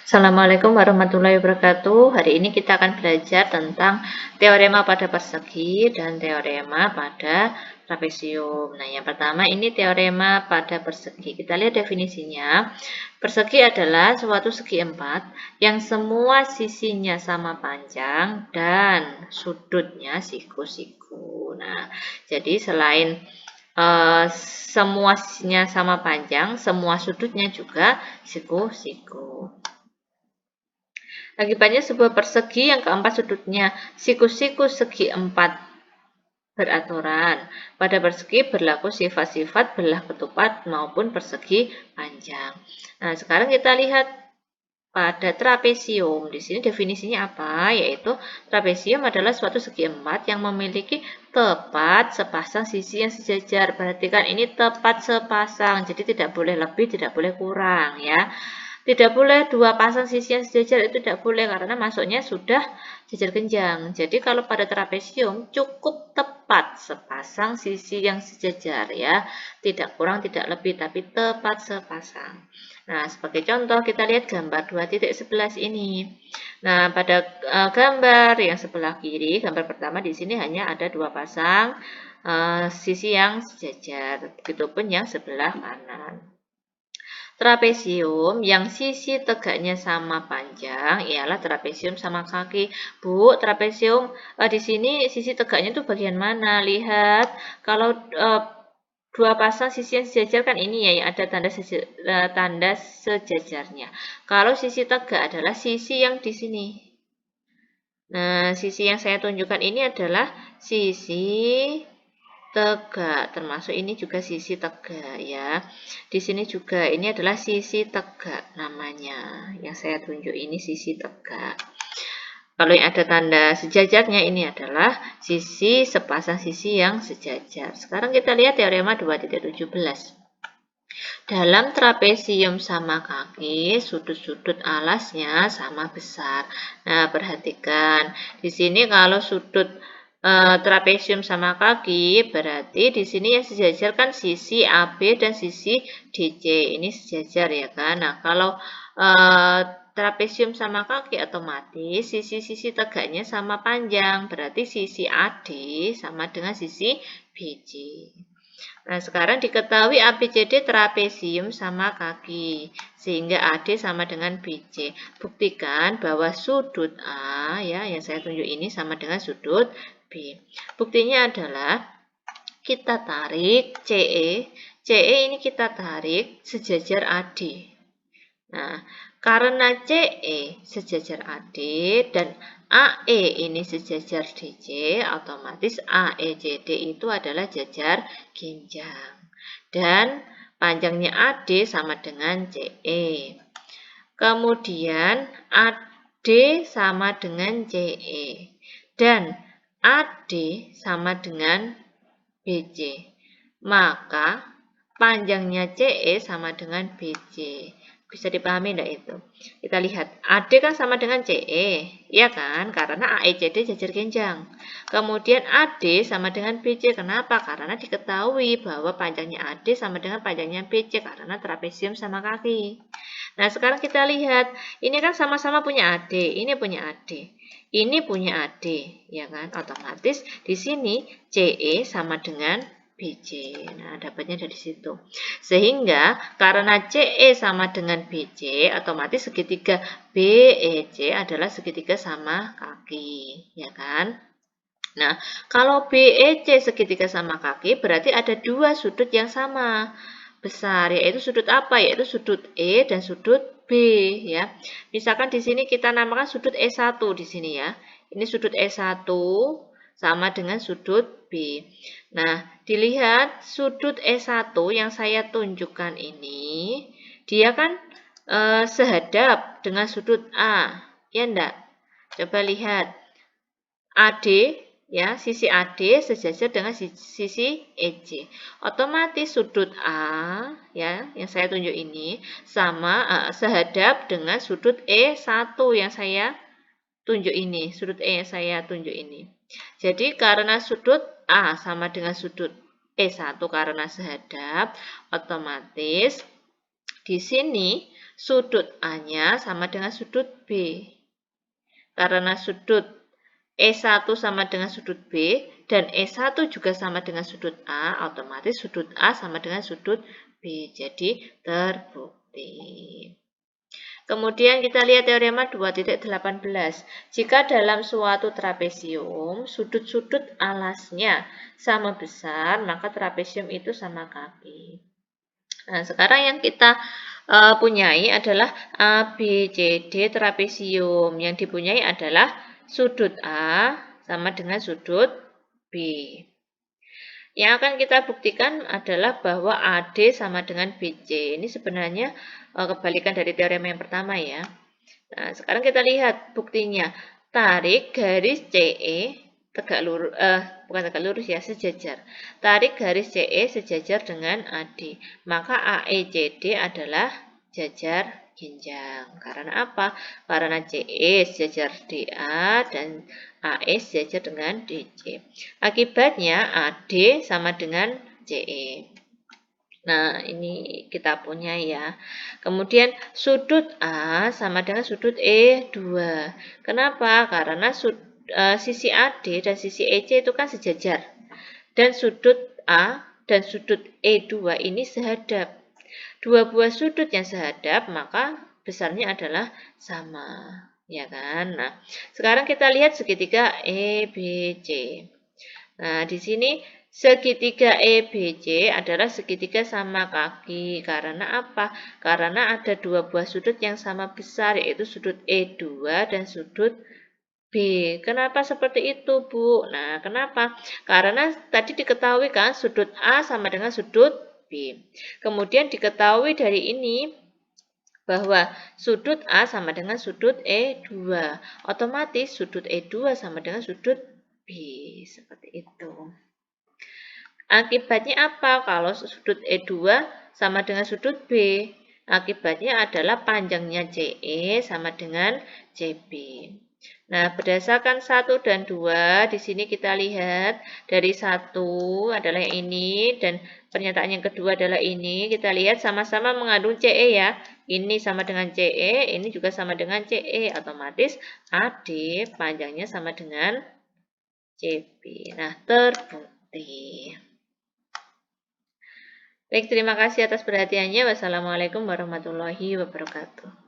Assalamualaikum warahmatullahi wabarakatuh. Hari ini kita akan belajar tentang teorema pada persegi dan teorema pada trapesium. Nah, yang pertama ini teorema pada persegi. Kita lihat definisinya. Persegi adalah suatu segi empat yang semua sisinya sama panjang dan sudutnya siku-siku. Nah, jadi selain semuanya sama panjang, semua sudutnya juga siku-siku. Akibatnya sebuah persegi yang keempat sudutnya siku-siku segi empat beraturan. Pada persegi berlaku sifat-sifat belah ketupat maupun persegi panjang. Nah, sekarang kita lihat pada trapesium. Di sini definisinya apa? Yaitu trapesium adalah suatu segi empat yang memiliki tepat sepasang sisi yang sejajar. Perhatikan ini tepat sepasang, jadi tidak boleh lebih, tidak boleh kurang ya. Tidak boleh dua pasang sisi yang sejajar, itu tidak boleh karena masuknya sudah jajar genjang. Jadi kalau pada trapesium cukup tepat sepasang sisi yang sejajar ya. Tidak kurang, tidak lebih, tapi tepat sepasang. Nah, sebagai contoh kita lihat gambar 2.11 ini. Nah, pada gambar yang sebelah kiri, gambar pertama di sini hanya ada dua pasang sisi yang sejajar. Begitupun yang sebelah kanan. Trapesium yang sisi tegaknya sama panjang ialah trapesium sama kaki. Bu, trapesium di sini sisi tegaknya itu bagian mana? Lihat, kalau dua pasang sisi yang sejajar kan ini ya, yang ada tanda sejajarnya. Kalau sisi tegak adalah sisi yang di sini. Nah, sisi yang saya tunjukkan ini adalah sisi tegak, termasuk ini juga sisi tegak ya. Di sini juga ini adalah sisi tegak namanya. Yang saya tunjuk ini sisi tegak. Kalau yang ada tanda sejajarnya ini adalah sisi sepasang sisi yang sejajar. Sekarang kita lihat teorema 2.17. Dalam trapesium sama kaki, sudut-sudut alasnya sama besar. Nah, perhatikan. Di sini kalau sudut trapesium sama kaki, berarti di sini yang sejajar kan sisi AB dan sisi DC. Ini sejajar ya kan. Nah, kalau trapesium sama kaki otomatis sisi-sisi tegaknya sama panjang. Berarti sisi AD sama dengan sisi BC. Nah, sekarang diketahui ABCD trapesium sama kaki, sehingga AD sama dengan BC. Buktikan bahwa sudut A, ya, yang saya tunjuk ini sama dengan sudut B. Buktinya adalah kita tarik CE. CE ini kita tarik sejajar AD. Nah, karena CE sejajar AD dan AE ini sejajar DC, otomatis AECD itu adalah jajar genjang. Dan panjangnya AD sama dengan CE. Kemudian AD sama dengan CE. Dan AD sama dengan BC. Maka panjangnya CE sama dengan BC. Bisa dipahami enggak itu? Kita lihat, AD kan sama dengan CE, ya kan? Karena AECD jajar genjang. Kemudian AD sama dengan BC, kenapa? Karena diketahui bahwa panjangnya AD sama dengan panjangnya BC, karena trapesium sama kaki. Nah, sekarang kita lihat, ini kan sama-sama punya AD, ini punya AD. Ini punya AD, ya kan? Otomatis di sini CE sama dengan BC. Nah, dapatnya dari situ. Sehingga karena CE sama dengan BC, otomatis segitiga BEC adalah segitiga sama kaki, ya kan? Nah, kalau BEC segitiga sama kaki, berarti ada dua sudut yang sama besar, yaitu sudut apa? Yaitu sudut E dan sudut B, ya. Misalkan di sini kita namakan sudut E1 di sini ya. Ini sudut E1 sama dengan sudut B. Nah, dilihat sudut E1 yang saya tunjukkan ini, dia kan sehadap dengan sudut A, ya enggak? Coba lihat. AD ya, sisi AD sejajar dengan sisi EC. Otomatis sudut A ya, yang saya tunjuk ini sama sehadap dengan sudut E1 yang saya tunjuk ini, sudut E yang saya tunjuk ini. Jadi karena sudut A sama dengan sudut E1 karena sehadap, otomatis di sini sudut A-nya sama dengan sudut B. Karena sudut E1 sama dengan sudut B dan E1 juga sama dengan sudut A, otomatis sudut A sama dengan sudut B. Jadi terbukti. Kemudian kita lihat teorema 2.18. Jika dalam suatu trapesium, sudut-sudut alasnya sama besar, maka trapesium itu sama kaki. Nah, sekarang yang kita punyai adalah A, B, C, D trapesium. Yang dipunyai adalah sudut A sama dengan sudut B. Yang akan kita buktikan adalah bahwa AD sama dengan BC. Ini sebenarnya kebalikan dari teorema yang pertama ya. Nah, sekarang kita lihat buktinya. Tarik garis CE tegak lurus, bukan tegak lurus ya, sejajar. Tarik garis CE sejajar dengan AD. Maka AECD adalah jajar ginjang. Karena apa? Karena CE sejajar DA dan AE sejajar dengan DC. Akibatnya AD sama dengan CE. Nah, ini kita punya ya. Kemudian sudut A sama dengan sudut E2. Kenapa? Karena sisi AD dan sisi EC itu kan sejajar. Dan sudut A dan sudut E2 ini sehadap. Dua buah sudut yang sehadap, maka besarnya adalah sama. Ya kan? Nah, sekarang kita lihat segitiga EBC. Nah, di sini segitiga EBC adalah segitiga sama kaki. Karena apa? Karena ada dua buah sudut yang sama besar, yaitu sudut E2 dan sudut B. Kenapa seperti itu, Bu? Nah, kenapa? Karena tadi diketahui kan sudut A sama dengan sudut B. Kemudian diketahui dari ini bahwa sudut A sama dengan sudut E2. Otomatis sudut E2 sama dengan sudut B. Seperti itu. Akibatnya apa kalau sudut E2 sama dengan sudut B? Akibatnya adalah panjangnya CE sama dengan CB. Nah, berdasarkan 1 dan 2, di sini kita lihat dari 1 adalah yang ini dan pernyataan yang kedua adalah ini. Kita lihat sama-sama mengandung CE ya. Ini sama dengan CE, ini juga sama dengan CE. Otomatis AD panjangnya sama dengan CB. Nah, terbukti. Baik, terima kasih atas perhatiannya. Wassalamualaikum warahmatullahi wabarakatuh.